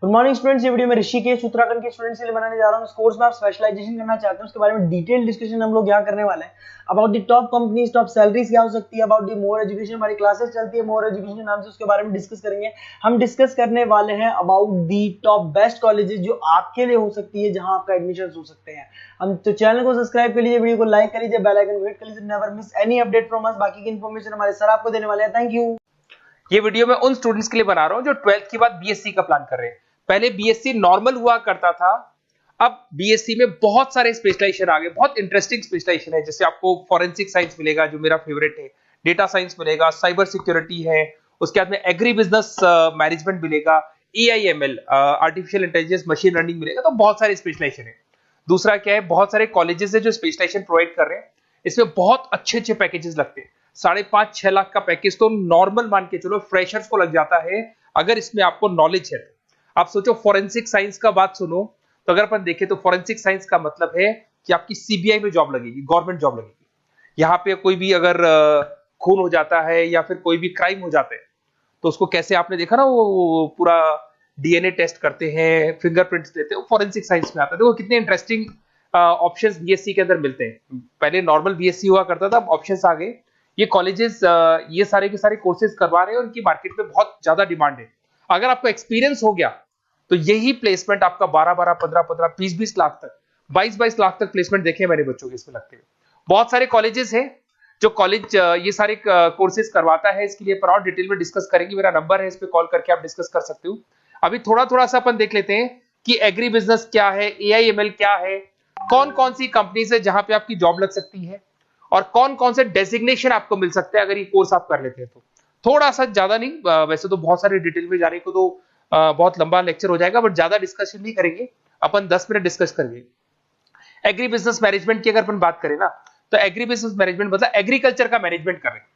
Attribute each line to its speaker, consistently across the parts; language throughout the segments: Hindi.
Speaker 1: गुड मॉर्निंग स्टूडेंट्स, ये वीडियो मैं ऋषिकेश उत्तराखंड के स्टूडेंट्स के लिए बनाने जा रहा हूँ। इस कोर्स में आप स्पेशलाइजेशन करना चाहते हैं उसके बारे में डिटेल डिस्कशन हम लोग यहाँ करने वाले हैं। About the top companies, top salaries क्या हो सकती है, अबाउट द मोर एजुकेशन, हमारी क्लासेस चलती है मोर एजुकेशन के नाम से, उसके बारे में डिस्कस करेंगे। हम डिस्कस करने वाले हैं about the top best colleges जो आपके लिए हो सकती है, जहां आपका एडमिशन हो सकते हैं। हम तो चैनल को सब्सक्राइब कर लीजिए, वीडियो को लाइक कर लीजिए, बेल आइकन को हिट कर लीजिए, never miss any update from us. बाकी की इन्फॉर्मेशन हमारे सर आपको देने वाले हैं। Thank you.
Speaker 2: ये वीडियो मैं उन स्टूडेंट्स के लिए बना रहा हूं जो 12th के बाद बीएससी का प्लान कर रहे हैं। पहले बीएससी नॉर्मल हुआ करता था, अब बीएससी में बहुत सारे स्पेशलाइजेशन आ गए, बहुत इंटरेस्टिंग स्पेशलाइजेशन है। जैसे आपको फॉरेंसिक साइंस मिलेगा जो मेरा फेवरेट है, डेटा साइंस मिलेगा, साइबर सिक्योरिटी है, उसके बाद में एग्री बिजनेस मैनेजमेंट मिलेगा, AIML artificial intelligence machine learning मिलेगा। तो बहुत सारे स्पेशलाइजेशन है। दूसरा क्या है, बहुत सारे कॉलेजेस है जो स्पेशलाइजेशन प्रोवाइड कर रहे हैं। इसमें बहुत अच्छे अच्छे पैकेजेस लगते हैं। 5.5-6 लाख का पैकेज तो नॉर्मल मान के चलो फ्रेशर्स को लग जाता है, अगर इसमें आपको नॉलेज है। आप सोचो फॉरेंसिक साइंस का बात सुनो, तो अगर अपन देखें तो फॉरेंसिक साइंस का मतलब है कि आपकी सीबीआई में जॉब लगेगी, गवर्नमेंट जॉब लगेगी। यहाँ पे कोई भी अगर खून हो जाता है या फिर कोई भी क्राइम हो जाता है, तो उसको कैसे आपने देखा ना, वो पूरा डीएनए टेस्ट करते हैं, फिंगरप्रिंट्स लेते हैं, वो फॉरेंसिक साइंस में आता है। देखो कितने इंटरेस्टिंग ऑप्शंस बीएससी के अंदर मिलते हैं। पहले नॉर्मल बीएससी हुआ करता था, अब ऑप्शंस आ गए। ये कॉलेजेस ये सारे के सारे कोर्सेज करवा रहे हैं और उनकी मार्केट में बहुत ज्यादा डिमांड है। अगर आपको एक्सपीरियंस हो गया तो यही प्लेसमेंट आपका 12-12, 15-15, 20-20 लाख तक, 22-22 लाख तक प्लेसमेंट देखे मैंने बच्चों के इसमें लगते हुए। बहुत सारे कॉलेजेस हैं जो कॉलेज ये सारे कोर्सेज करवाता है। इसके लिए पर और डिटेल में डिस्कस करेंगे। मेरा नंबर है, इस पे कॉल करके आप डिस्कस कर सकते हो। अभी थोड़ा थोड़ा सा अपन देख लेते हैं कि एग्री बिजनेस क्या है, एआईएमएल क्या है, कौन कौन सी कंपनीज है जहां पे आपकी जॉब लग सकती है, और कौन कौन से डेजिग्नेशन आपको मिल सकते हैं अगर ये कोर्स आप कर लेते हैं तो। थोड़ा सा, ज्यादा नहीं, वैसे तो बहुत सारे डिटेल में जाने को तो बहुत लंबा लेक्चर हो जाएगा, बट ज्यादा डिस्कशन नहीं करेंगे अपन, 10 मिनट डिस्कस करेंगे। एग्री बिजनेस मैनेजमेंट की अगर अपन बात करें ना, तो एग्री बिजनेस मैनेजमेंट मतलब एग्रीकल्चर का मैनेजमेंट कर रहे हैं।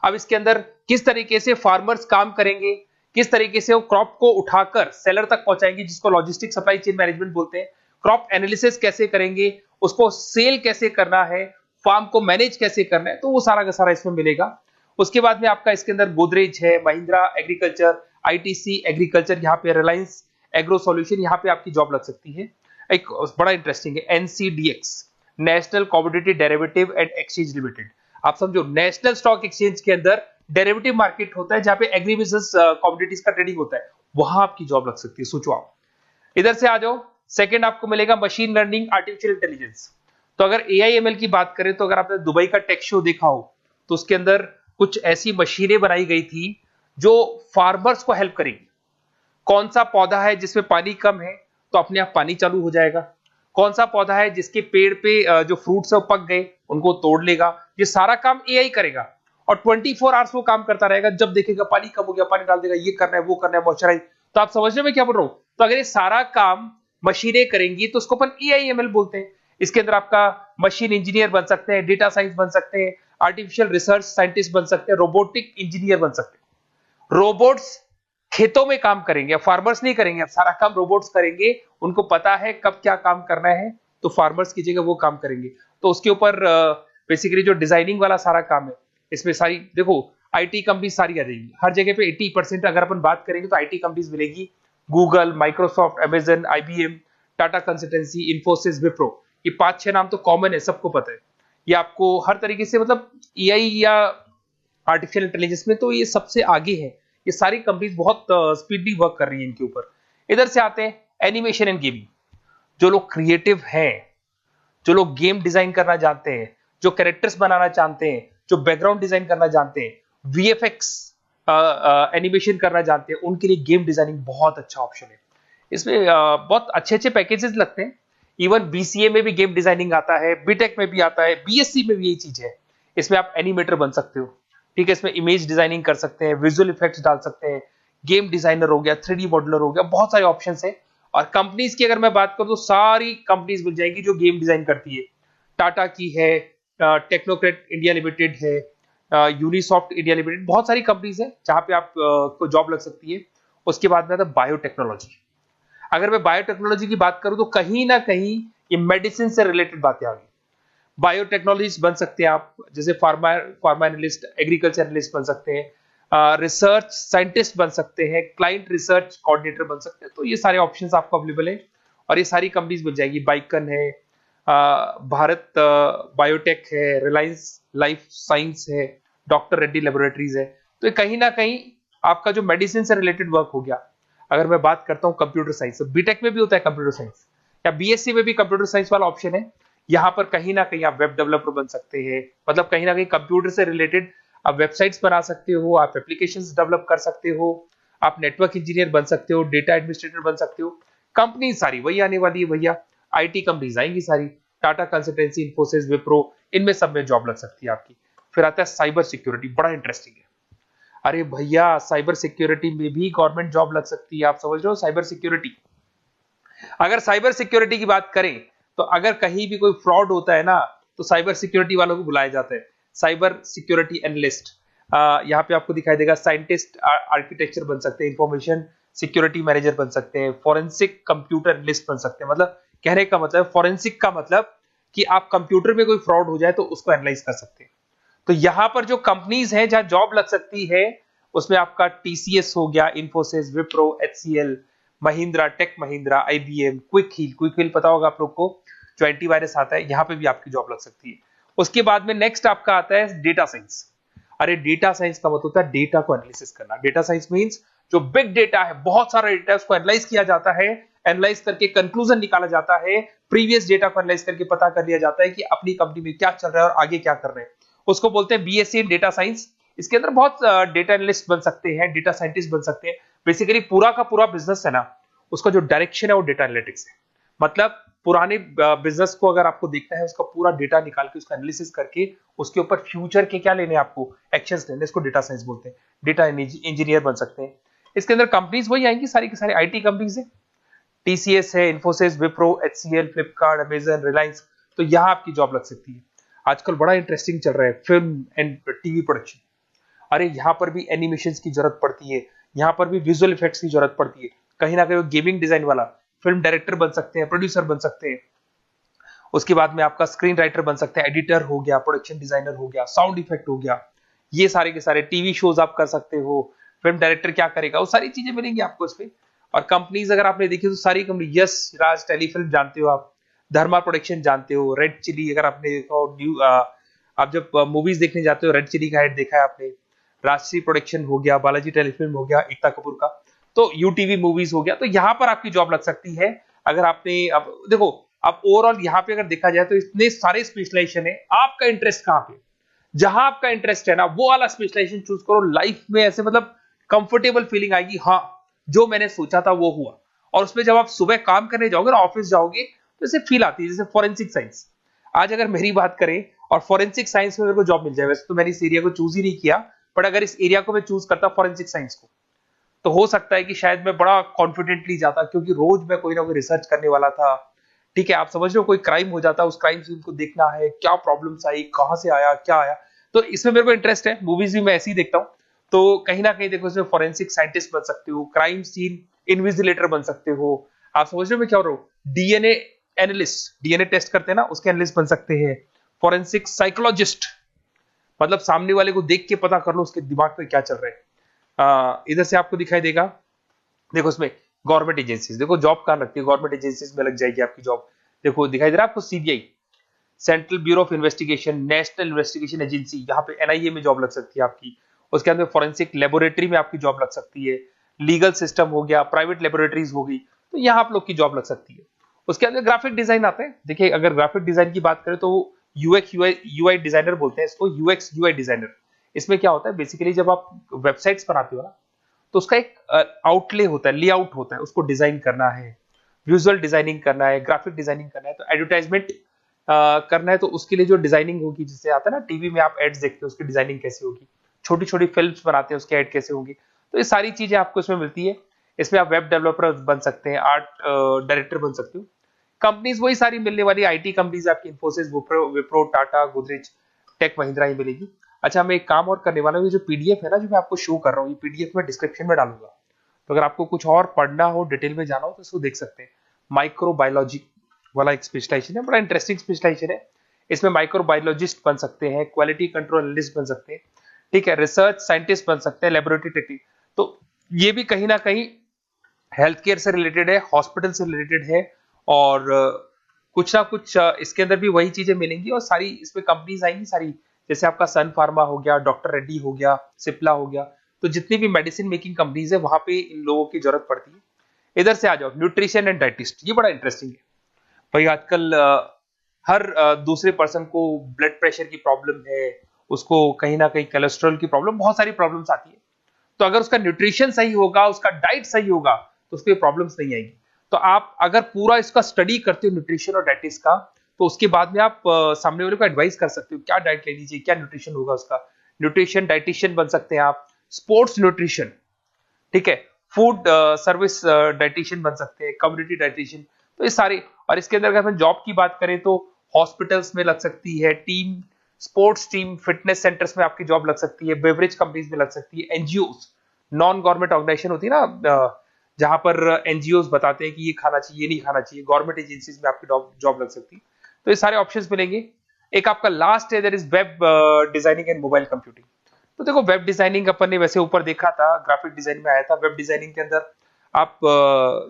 Speaker 2: अब इसके अंदर किस तरीके से फार्मर्स काम करेंगे, किस तरीके से वो क्रॉप को उठाकर सेलर तक पहुंचाएंगे, जिसको लॉजिस्टिक सप्लाई चेन मैनेजमेंट बोलते हैं। क्रॉप एनालिसिस कैसे करेंगे, उसको सेल कैसे करना है, फार्म को मैनेज कैसे करना है, तो वो सारा का सारा इसमें मिलेगा। उसके बाद में आपका इसके अंदर गोदरेज है, महिंद्रा एग्रीकल्चर, आईटीसी एग्रीकल्चर, यहाँ पे रिलायंस एग्रो सॉल्यूशन, यहाँ पे आपकी जॉब लग सकती है। एक बड़ा इंटरेस्टिंग है NCDEX, national commodity derivative and exchange limited. आप समझो, नेशनल स्टॉक एक्सचेंज के अंदर डेरिवेटिव मार्केट होता है जहां पे एग्री बिजनेस कमोडिटीज का ट्रेडिंग होता है, वहां आपकी जॉब लग सकती है। सोचो आप इधर से आ जाओ। सेकंड आपको मिलेगा मशीन लर्निंग आर्टिफिशियल इंटेलिजेंस। तो अगर एआईएमएल की बात करें, तो अगर आपने दुबई का टेक शो देखा हो, तो उसके अंदर कुछ ऐसी मशीनें बनाई गई थी जो फार्मर्स को हेल्प करेंगी। कौन सा पौधा है जिसमें पानी कम है, तो अपने आप पानी चालू हो जाएगा। कौन सा पौधा है जिसके पेड़ पे जो फ्रूट्स है वो पक गए, उनको तोड़ लेगा। ये सारा काम एआई करेगा और 24 आवर्स वो काम करता रहेगा। जब देखेगा पानी कम हो गया, पानी डाल देगा, ये करना है, वो करना है, मॉइस्चराइज। तो आप समझ रहे मैं क्या बोल रहा हूं? तो अगर ये सारा काम मशीनें करेंगी तो उसको अपन एआईएमएल बोलते हैं। इसके अंदर आपका मशीन इंजीनियर बन सकते हैं, डेटा साइंस बन सकते हैं, आर्टिफिशियल रिसर्च साइंटिस्ट बन सकते हैं, रोबोटिक इंजीनियर बन सकते हैं। रोबोट्स खेतों में काम करेंगे, फार्मर्स नहीं करेंगे, अब सारा काम रोबोट्स करेंगे। उनको पता है कब क्या काम करना है, तो फार्मर्स की जगह वो काम करेंगे। तो उसके ऊपर बेसिकली जो डिजाइनिंग वाला सारा काम है, इसमें सारी देखो आईटी कंपनी सारी आ जाएगी। हर जगह पे 80% अगर अपन बात करेंगे तो आईटी कंपनीज मिलेगी। Google, Microsoft, Amazon, IBM, Tata consultancy, Infosys, Wipro, ये 5-6 नाम तो कॉमन है, सबको पता है। ये आपको हर तरीके से, मतलब एआई या आर्टिफिशियल इंटेलिजेंस में तो ये सबसे आगे है। ये सारी कंपनीज बहुत स्पीडली वर्क कर रही है इनके ऊपर। इधर से आते हैं एनिमेशन एंड गेमिंग। जो लोग क्रिएटिव हैं, जो लोग गेम डिजाइन करना जानते हैं, जो कैरेक्टर्स बनाना चाहते हैं, जो बैकग्राउंड डिजाइन करना जानते हैं, वीएफएक्स एनिमेशन करना जानते हैं, उनके लिए गेम डिजाइनिंग बहुत अच्छा ऑप्शन है। इसमें बहुत अच्छे अच्छे पैकेजेस लगते हैं। इवन बीसीए में भी गेम डिजाइनिंग आता है, बीटेक में भी आता है, बीएससी में भी यही चीज है। इसमें आप एनिमेटर बन सकते हो, ठीक है। इसमें इमेज डिजाइनिंग कर सकते हैं, विजुअल इफेक्ट्स डाल सकते हैं, गेम डिजाइनर हो गया, 3D मॉडलर हो गया, बहुत सारे ऑप्शंस हैं। और कंपनीज की अगर मैं बात करूं तो सारी कंपनीज मिल जाएंगी जो गेम डिजाइन करती है। टाटा की है, टेक्नोक्रेट इंडिया लिमिटेड है, यूनिसॉफ्ट इंडिया लिमिटेड, बहुत सारी कंपनीज है जहां पे आप को जॉब लग सकती है। उसके बाद में आता है बायोटेक्नोलॉजी। अगर मैं बायोटेक्नोलॉजी की बात करूं तो कहीं ना कहीं ये मेडिसिन से रिलेटेड बातें आ गई। बायोटेक्नोलॉजिस्ट बन सकते हैं आप, जैसे फार्मा एनालिस्ट, एग्रीकल्चर एनालिस्ट बन सकते हैं, रिसर्च साइंटिस्ट बन सकते हैं, क्लाइंट रिसर्च कोऑर्डिनेटर बन सकते हैं। तो ये सारे ऑप्शंस आपको अवेलेबल है और ये सारी कंपनीज मिल जाएगी। बाइकन है, भारत बायोटेक है, रिलायंस लाइफ साइंस है, डॉक्टर रेड्डी लेबोरेटरीज है। तो ये कहीं ना कहीं आपका जो मेडिसिन से रिलेटेड वर्क हो गया। अगर मैं बात करता हूँ कंप्यूटर साइंस, तो बीटेक में भी होता है कंप्यूटर साइंस, या बीएससी में भी कंप्यूटर साइंस वाला ऑप्शन है। यहाँ पर कहीं ना कहीं आप वेब डेवलपर बन सकते हैं, मतलब कहीं ना कहीं कंप्यूटर से रिलेटेड आप वेबसाइट्स बना सकते हो, आप एप्लीकेशंस डेवलप कर सकते हो, आप नेटवर्क इंजीनियर बन सकते हो, डेटा एडमिनिस्ट्रेटर बन सकते हो। कंपनी सारी वही आने वाली है भैया, आईटी कंपनीज आएंगी सारी, टाटा कंसल्टेंसी, इन्फोसिस, विप्रो, इनमें सब में जॉब लग सकती है आपकी। फिर आता है साइबर सिक्योरिटी, बड़ा इंटरेस्टिंग है। अरे भैया साइबर सिक्योरिटी में भी गवर्नमेंट जॉब लग सकती है। आप समझ रहे हो साइबर सिक्योरिटी? अगर साइबर सिक्योरिटी की बात करें तो अगर कहीं भी कोई फ्रॉड होता है ना, तो साइबर सिक्योरिटी वालों को बुलाया जाता है, साइबर सिक्योरिटी एनालिस्ट। यहाँ पे आपको दिखाई देगा, साइंटिस्ट आर्किटेक्चर बन सकते हैं, इंफॉर्मेशन सिक्योरिटी मैनेजर बन सकते हैं, फॉरेंसिक कंप्यूटर एनालिस्ट बन सकते हैं। मतलब कहने का मतलब, फॉरेंसिक का मतलब कि आप कंप्यूटर में कोई फ्रॉड हो जाए तो उसको एनालाइज कर सकते हैं। तो यहां पर जो कंपनीज हैं जहां जॉब लग सकती है, उसमें आपका टीसीएस हो गया, Infosys, Wipro, HCL, Mahindra, Tech Mahindra, IBM, Quick Heal पता होगा आप लोग को, जो एंटीवायरस आता है, यहां पे भी आपकी जॉब लग सकती है। उसके बाद में नेक्स्ट आपका आता है डेटा साइंस। अरे डेटा साइंस का मतलब होता है डेटा को एनालिसिस करना। डेटा साइंस मींस जो बिग डेटा है, बहुत सारा डेटा है, उसको एनालाइज किया जाता है, एनालाइज करके कंक्लूजन निकाला जाता है, प्रीवियस डेटा को एनालाइज करके पता कर लिया जाता है कि अपनी कंपनी में क्या चल रहा है और आगे क्या कर रहे हैं। उसको बोलते हैं बीएससी इन डेटा साइंस। इसके अंदर बहुत डेटा एनालिस्ट बन सकते हैं, डेटा साइंटिस्ट बन सकते हैं। बेसिकली पूरा का पूरा बिजनेस है ना, उसका जो डायरेक्शन है वो डेटा एनालिटिक्स है। मतलब पुराने बिजनेस को अगर आपको देखना है, उसका पूरा डेटा निकाल के उसका एनालिसिस करके उसके ऊपर फ्यूचर के क्या लेने, आपको एक्शंस लेने, इसको डेटा साइंस बोलते हैं। डेटा इंजीनियर बन सकते हैं। इसके अंदर कंपनीज वही आएंगी, सारी की सारी आईटी कंपनीज है, टीसीएस है, इन्फोसिस, विप्रो, एचसीएल, फ्लिपकार्ट, अमेजन, रिलायंस। तो यहां आपकी जॉब लग सकती है। आजकल बड़ा इंटरेस्टिंग चल रहा है फिल्म एंड टीवी प्रोडक्शन। अरे यहाँ पर भी एनिमेशंस की जरूरत पड़ती है, यहाँ पर भी विजुअल इफेक्ट्स की जरूरत पड़ती है। कहीं ना कहीं गेमिंग डिजाइन वाला फिल्म डायरेक्टर बन सकते हैं, प्रोड्यूसर बन सकते हैं। उसके बाद में आपका स्क्रीन राइटर बन सकते हैं, एडिटर हो गया, प्रोडक्शन डिजाइनर हो गया, साउंड इफेक्ट हो गया। ये सारे के सारे टीवी शोज आप कर सकते हो। फिल्म डायरेक्टर क्या करेगा, वो सारी चीजें मिलेंगी आपको इसमें। और कंपनीज अगर आपने देखी तो सारी कंपनी, यस राज टेलीफिल्म जानते हो आप, धर्मा प्रोडक्शन जानते हो, रेड चिली अगर आपने देखा, न्यू आप जब मूवीज देखने जाते हो, रेड चिली का एड देखा है आपने, राजश्री प्रोडक्शन हो गया, बालाजी टेलीफिल्म हो गया, एकता कपूर का, तो यूटीवी मूवीज हो गया। तो यहाँ पर आपकी जॉब लग सकती है। अगर आपने, अब देखो, अब ओवरऑल यहाँ पे अगर देखा जाए तो इतने सारे स्पेशलाइजेशन है, आपका इंटरेस्ट कहाँ पे, जहां आपका इंटरेस्ट है ना, वो वाला स्पेशलाइजेशन चूज करो। लाइफ में ऐसे मतलब कंफर्टेबल फीलिंग आएगी, हाँ जो मैंने सोचा था वो हुआ। और उसमें जब आप सुबह काम करने जाओगे ना, ऑफिस जाओगे, तो ऐसे फील आती है जैसे फॉरेंसिक साइंस। आज अगर मेरी बात करें और फॉरेंसिक साइंस में मेरे को जॉब मिल जाए, वैसे तो मैंने इस एरिया को चूज ही नहीं किया, बट अगर इस एरिया को मैं चूज करता फॉरेंसिक साइंस को, तो हो सकता है कि शायद मैं बड़ा कॉन्फिडेंटली जाता, क्योंकि रोज मैं कोई ना कोई रिसर्च करने वाला था। ठीक है, आप समझ रहे हो, कोई क्राइम हो जाता, उस क्राइम सीन को देखना है, क्या प्रॉब्लम्स आई, कहां से आया, क्या आया। तो इसमें मेरे को इंटरेस्ट है, मूवीज भी मैं ऐसे ही देखता हूँ। तो कहीं ना कहीं देखो, इसमें फॉरेंसिक साइंटिस्ट बन सकते हो, क्राइम सीन इन्विजिलेटर बन सकते हो। आप समझ रहे हो मैं क्या हो रहा हूँ, डीएनए एनालिस्ट, डीएनए टेस्ट करते हैं ना, उसके एनालिस्ट बन सकते हैं। फॉरेंसिक साइकोलॉजिस्ट, मतलब सामने वाले को देख के पता कर लो उसके दिमाग में क्या चल रहा है। इधर से आपको दिखाई देगा, देखो इसमें गवर्नमेंट एजेंसीज, देखो जॉब कहां लगती है, गवर्नमेंट एजेंसीज में लग जाएगी आपकी जॉब। देखो दिखाई दे रहा है आपको, CBI, central bureau of investigation, national investigation agency, यहाँ पे एनआईए में जॉब लग सकती है आपकी। उसके अंदर फॉरेंसिक लेबोरेटरी में आपकी जॉब लग सकती है। लीगल सिस्टम हो गया, प्राइवेट लेबोरेटरीज हो गई, तो यहाँ आप लोग की जॉब लग सकती है। उसके अंदर ग्राफिक डिजाइन आते हैं। देखिए अगर ग्राफिक डिजाइन की बात करें तो यूएक्स यूआई डिजाइनर बोलते हैं इसको, यूएक्स यूआई डिजाइनर। इसमें क्या होता है, बेसिकली जब आप वेबसाइट्स बनाते हो ना, तो उसका एक आउटले होता है, लेआउट होता है, उसको डिजाइन करना है, विजुअल डिजाइनिंग करना है, ग्राफिक डिजाइनिंग करना है, तो एडवर्टाइजमेंट करना है, तो उसके लिए जो डिजाइनिंग होगी, जिससे आता है ना टीवी में आप एड्स देखते हो, उसकी डिजाइनिंग कैसे होगी, छोटी छोटी फिल्म्स बनाते हैं उसके एड कैसे होंगे, तो ये सारी चीजें आपको इसमें मिलती है। इसमें आप वेब डेवलपर बन सकते हैं, आर्ट डायरेक्टर बन सकते हो। कंपनीज वही सारी मिलने वाली, आईटी कंपनीज आपकी, इन्फोसिस, विप्रो, टाटा, गोदरेज, टेक महिंद्रा ही मिलेगी। अच्छा, मैं एक काम और करने वाला हूँ, ये जो पीडीएफ है ना जो मैं आपको शो कर रहा हूँ, ये पीडीएफ में डिस्क्रिप्शन में डालूंगा, तो अगर आपको कुछ और पढ़ना हो, डिटेल में जाना हो, तो इसको देख सकते हैं। माइक्रोबायोलॉजी वाला एक स्पेशलाइजेशन है, बड़ा इंटरेस्टिंग स्पेशलाइजेशन है। इसमें माइक्रोबायोलॉजिस्ट बन सकते हैं, क्वालिटी कंट्रोल एनालिस्ट बन सकते हैं, ठीक है, रिसर्च साइंटिस्ट बन सकते हैं, लेबोरेटरी टेक्निक। तो ये भी कहीं ना कहीं हेल्थ केयर से रिलेटेड है, हॉस्पिटल से रिलेटेड है, और कुछ ना कुछ इसके अंदर भी वही चीजें मिलेंगी, और सारी इसमें कंपनीज आएंगी सारी, जैसे आपका सन फार्मा हो गया, डॉक्टर रेड्डी हो गया, सिप्ला हो गया। तो जितनी भी मेडिसिन मेकिंग कंपनीज है वहां पे इन लोगों की जरूरत पड़ती है। इधर से आ जाओ, न्यूट्रिशन एंड डाइटिस्ट, ये बड़ा इंटरेस्टिंग है भाई। आजकल हर दूसरे पर्सन को ब्लड प्रेशर की प्रॉब्लम है, उसको कहीं ना कहीं कोलेस्ट्रॉल की प्रॉब्लम, बहुत सारी प्रॉब्लम्स आती है। तो अगर उसका न्यूट्रिशन सही होगा, उसका डाइट सही होगा, तो उसको ये प्रॉब्लम्स नहीं आएंगी। तो आप अगर पूरा इसका स्टडी करते हो न्यूट्रिशन और डाइटिस का, तो उसके बाद में आप सामने वाले को एडवाइस कर सकते हो क्या डाइट लेनी चाहिए, क्या न्यूट्रिशन होगा उसका। न्यूट्रिशन डाइटिशियन बन सकते हैं आप, स्पोर्ट्स न्यूट्रिशन, ठीक है, फूड सर्विस डाइटिशियन बन सकते हैं, कम्युनिटी डाइटिशियन। तो ये सारे, और इसके अंदर अगर हम जॉब की बात करें तो हॉस्पिटल्स में लग सकती है, team sports team fitness centres में आपकी जॉब लग सकती है, बेवरेज कंपनीज में लग सकती है, एनजीओस नॉन गवर्नमेंट ऑर्गेनाइजेशन होती है ना, जहां पर एनजीओस बताते हैं कि ये खाना चाहिए, ये नहीं खाना चाहिए, गवर्नमेंट एजेंसीज में आपकी जॉब लग सकती है। तो ये सारे ऑप्शंस मिलेंगे। एक आपका लास्ट है, that is web designing and mobile computing. तो देखो, वेब डिजाइनिंग अपन ने वैसे ऊपर देखा था, ग्राफिक डिजाइन में आया था। वेब डिजाइनिंग के अंदर आप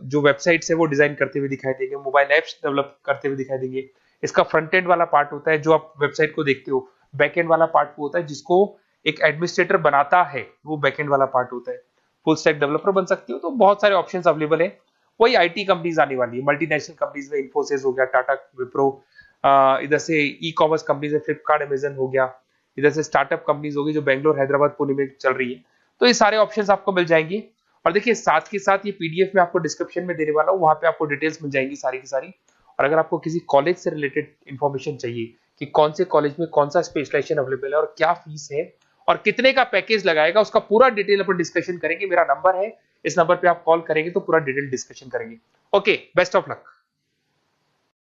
Speaker 2: जो वेबसाइट्स है वो डिजाइन करते हुए दिखाई देंगे, मोबाइल एप्स डेवलप करते हुए दिखाई देंगे। इसका फ्रंट एंड वाला पार्ट होता है जो आप वेबसाइट को देखते हो, बैक एंड वाला पार्ट वो होता है जिसको एक एडमिनिस्ट्रेटर बनाता है, वो बैक एंड वाला पार्ट होता है। फुल स्टैक डेवलपर बन सकते हो। तो बहुत सारे ऑप्शंस अवेलेबल है। वही आईटी कंपनीज आने वाली है, मल्टीनेशनल कंपनीज में इन्फोसिस हो गया, टाटा, विप्रो, इधर से ई कॉमर्स कंपनीज है, फ्लिपकार्ट, अमेजन हो गया, इधर से स्टार्टअप कंपनीज होगी जो बेंगलोर, हैदराबाद, पुणे में चल रही है। तो ये सारे ऑप्शंस आपको मिल जाएंगे। और देखिए, साथ के साथ ये पीडीएफ में आपको डिस्क्रिप्शन में देने वाला हूँ, वहां पे आपको डिटेल्स मिल जाएंगी सारी की सारी। और अगर आपको किसी कॉलेज से रिलेटेड इन्फॉर्मेशन चाहिए कि कौन से कॉलेज में कौन सा स्पेशलाइजेशन अवेलेबल है और क्या फीस है और कितने का पैकेज लगाएगा, उसका पूरा डिटेल अपन डिस्कशन करेंगे। मेरा नंबर है, इस नंबर पे आप कॉल करेंगे तो पूरा डिटेल डिस्कशन करेंगे। Okay, best of luck.